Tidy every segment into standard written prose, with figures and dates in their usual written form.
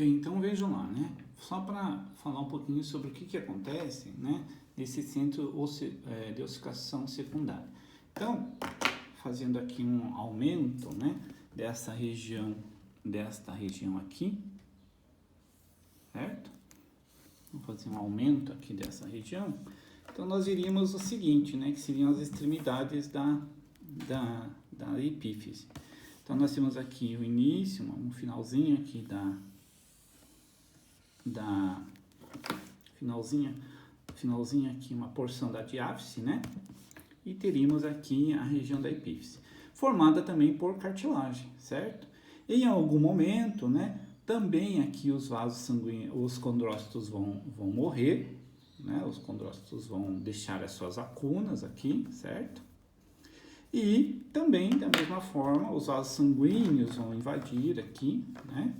Bem, então vejam lá, né? Só para falar um pouquinho sobre o que acontece, né, nesse centro de ossificação secundária. Então, fazendo aqui um aumento, né, desta região aqui, certo? Vamos fazer um aumento aqui dessa região. Então, nós iríamos o seguinte, né, que seriam as extremidades da epífise. Então, nós temos aqui o início, um finalzinho aqui finalzinho aqui, uma porção da diáfise, né? E teríamos aqui a região da epífise, formada também por cartilagem, certo? Em algum momento, né, também aqui os vasos sanguíneos, os condrócitos vão morrer, né? Os condrócitos vão deixar as suas lacunas aqui, certo? E também, da mesma forma, os vasos sanguíneos vão invadir aqui, né?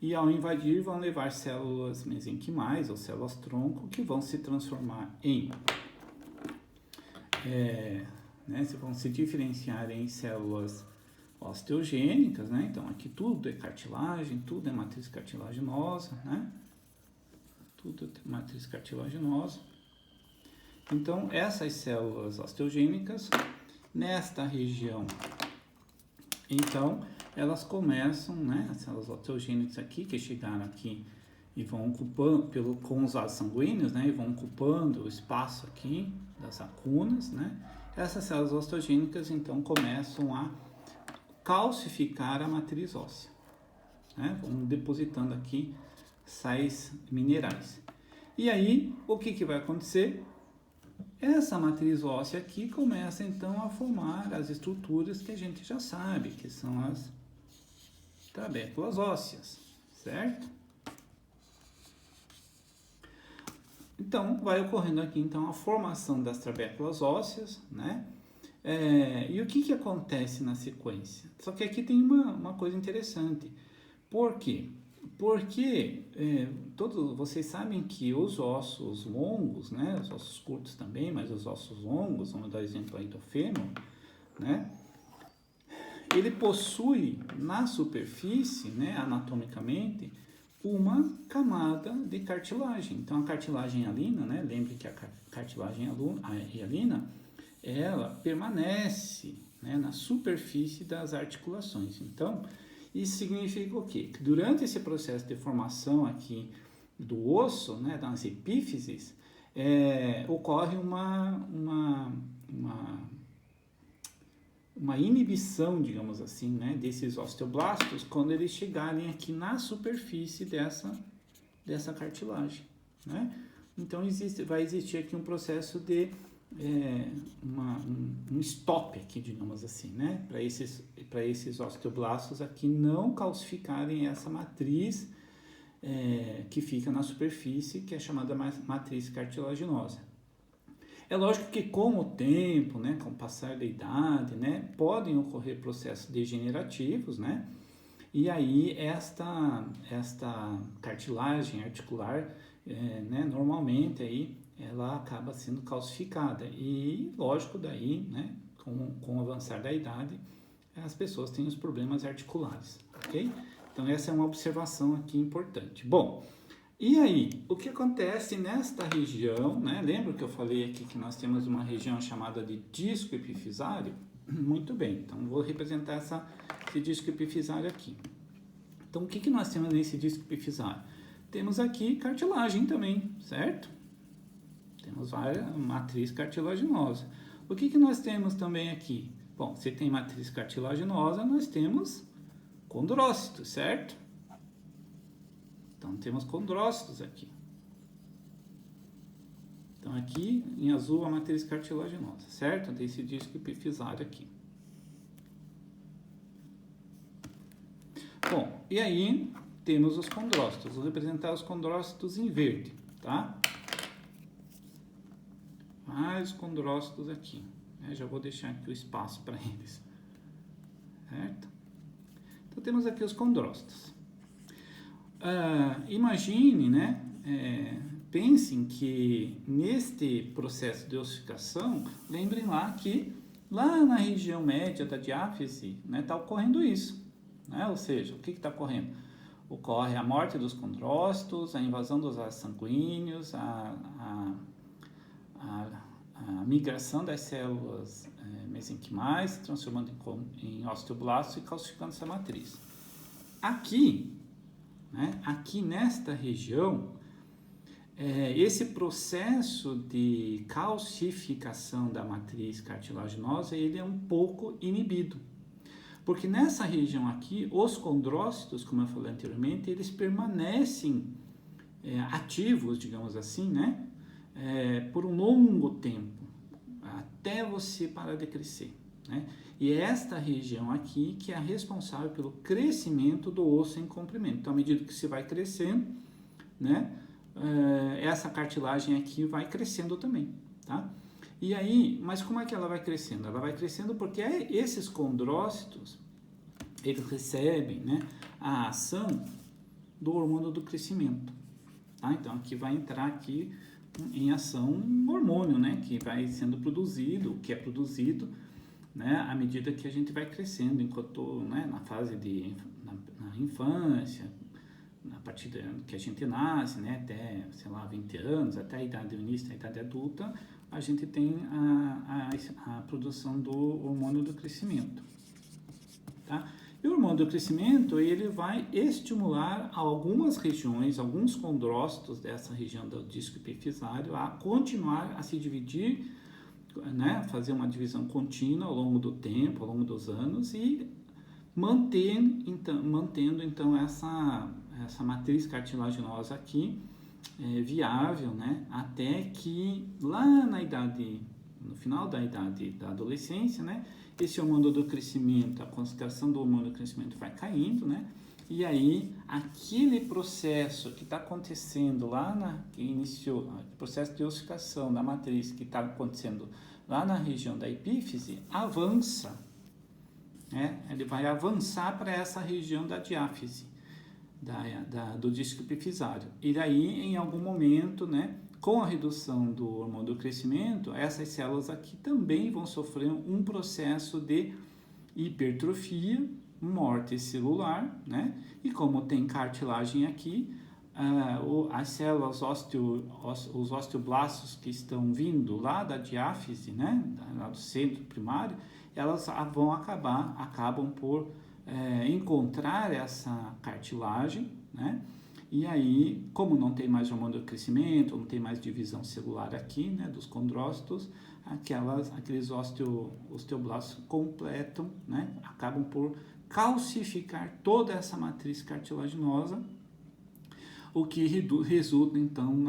E ao invadir, vão levar células mesenquimais ou células-tronco que vão se transformar em... vão se diferenciar em células osteogênicas, né? Então, aqui tudo é cartilagem, tudo é matriz cartilaginosa, né? Tudo é matriz cartilaginosa. Então, essas células osteogênicas, nesta região, então, elas começam, né? As células osteogênicas aqui, que chegaram aqui e vão ocupando, com os vasos sanguíneos, né? E vão ocupando o espaço aqui das lacunas, né? Essas células osteogênicas, então, começam a calcificar a matriz óssea, né? Vão depositando aqui sais minerais. E aí, o que vai acontecer? Essa matriz óssea aqui começa, então, a formar as estruturas que a gente já sabe, que são as trabéculas ósseas, certo? Então, vai ocorrendo aqui, então, a formação das trabéculas ósseas, né? E o que acontece na sequência? Só que aqui tem uma coisa interessante. Por quê? Porque todos vocês sabem que os ossos longos, né? Os ossos curtos também, mas os ossos longos, vamos dar exemplo aí do fêmur, né? Ele possui na superfície, né, anatomicamente, uma camada de cartilagem. Então, a cartilagem hialina, né, lembre que a cartilagem hialina, ela permanece, né, na superfície das articulações. Então, isso significa o quê? Que durante esse processo de formação aqui do osso, né, das epífises, ocorre uma inibição, digamos assim, né, desses osteoblastos quando eles chegarem aqui na superfície dessa cartilagem, né? Então vai existir aqui um processo de um stop aqui, digamos assim, né, para esses osteoblastos aqui não calcificarem essa matriz que fica na superfície, que é chamada matriz cartilaginosa. É lógico que com o tempo, né, com o passar da idade, né, podem ocorrer processos degenerativos, né, e aí esta cartilagem articular, né, normalmente aí ela acaba sendo calcificada e, lógico, daí, né, com o avançar da idade, as pessoas têm os problemas articulares, ok? Então essa é uma observação aqui importante. Bom, e aí, o que acontece nesta região, né? Lembra que eu falei aqui que nós temos uma região chamada de disco epifisário? Muito bem, então vou representar esse disco epifisário aqui. Então, o que nós temos nesse disco epifisário? Temos aqui cartilagem também, certo? Temos matriz cartilaginosa. O que nós temos também aqui? Bom, se tem matriz cartilaginosa, nós temos condrócitos, certo? Então, temos condrócitos aqui. Então, aqui em azul a matriz cartilaginosa, certo? Desse disco epifisário aqui. Bom, e aí temos os condrócitos. Vou representar os condrócitos em verde, tá? Mais condrócitos aqui. Já vou deixar aqui o espaço para eles, certo? Então, temos aqui os condrócitos. Imagine, né, pensem que neste processo de ossificação, lembrem lá que lá na região média da diáfise, né, está ocorrendo isso, né? Ou seja, o que está ocorrendo? ocorre a morte dos condrócitos, a invasão dos vasos sanguíneos, a migração das células mesenquimais, transformando em osteoblastos e calcificando essa matriz. Aqui, né, aqui nesta região, esse processo de calcificação da matriz cartilaginosa, ele é um pouco inibido. Porque nessa região aqui, os condrócitos, como eu falei anteriormente, eles permanecem ativos, digamos assim, né? Por um longo tempo, até você parar de crescer, né? E é esta região aqui que é a responsável pelo crescimento do osso em comprimento. Então, à medida que você vai crescendo, né? Essa cartilagem aqui vai crescendo também, tá? E aí, mas como é que ela vai crescendo? Ela vai crescendo porque esses condrócitos, eles recebem, né, a ação do hormônio do crescimento, tá? Então, aqui vai entrar aqui em ação um hormônio, né, que vai sendo produzido, que é produzido, né, à medida que a gente vai crescendo, enquanto, né, na fase na infância, a partir que a gente nasce, né, até, sei lá, 20 anos, até a idade do início da idade adulta, a gente tem a produção do hormônio do crescimento, tá? E o hormônio do crescimento, ele vai estimular algumas regiões, alguns condrócitos dessa região do disco epifisário a continuar a se dividir, né, fazer uma divisão contínua ao longo do tempo, ao longo dos anos e mantendo então essa matriz cartilaginosa aqui viável, né, até que lá no final da idade da adolescência, né, esse hormônio do crescimento, a concentração do hormônio do crescimento vai caindo, né, e aí aquele processo que está acontecendo que iniciou, o processo de ossificação da matriz que está acontecendo lá na região da epífise, avança, né, ele vai avançar para essa região da diáfise, do disco epifisário. E daí, em algum momento, né, com a redução do hormônio do crescimento, essas células aqui também vão sofrer um processo de hipertrofia, morte celular, né? E como tem cartilagem aqui, as células os osteoblastos que estão vindo lá da diáfise, né, lá do centro primário, elas acabam por encontrar essa cartilagem, né? E aí, como não tem mais hormônio do crescimento, não tem mais divisão celular aqui, né, dos condrócitos, aqueles osteoblastos completam, né, acabam por calcificar toda essa matriz cartilaginosa, o que resulta então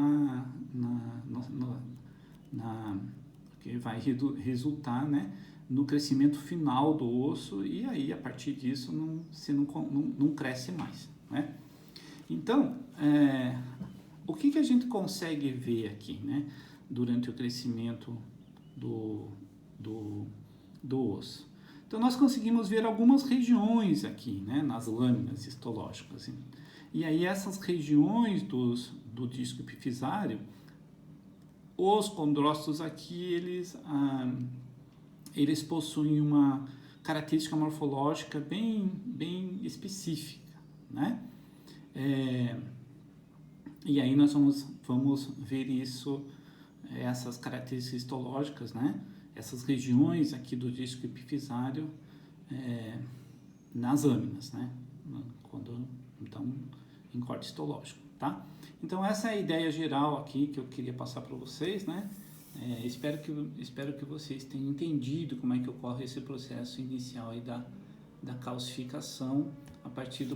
que vai resultar, né, no crescimento final do osso, e aí a partir disso você não cresce mais, né? Então, o que a gente consegue ver aqui, né, durante o crescimento do osso? Então, nós conseguimos ver algumas regiões aqui, né, nas lâminas histológicas. E aí, essas regiões do disco epifisário, os condrócitos aqui, eles possuem uma característica morfológica bem específica, né? E aí nós vamos ver essas características histológicas, né? Essas regiões aqui do disco epifisário nas lâminas, né? Então, em corte histológico, tá? Então, essa é a ideia geral aqui que eu queria passar para vocês, né? Espero que vocês tenham entendido como é que ocorre esse processo inicial aí da calcificação a partir do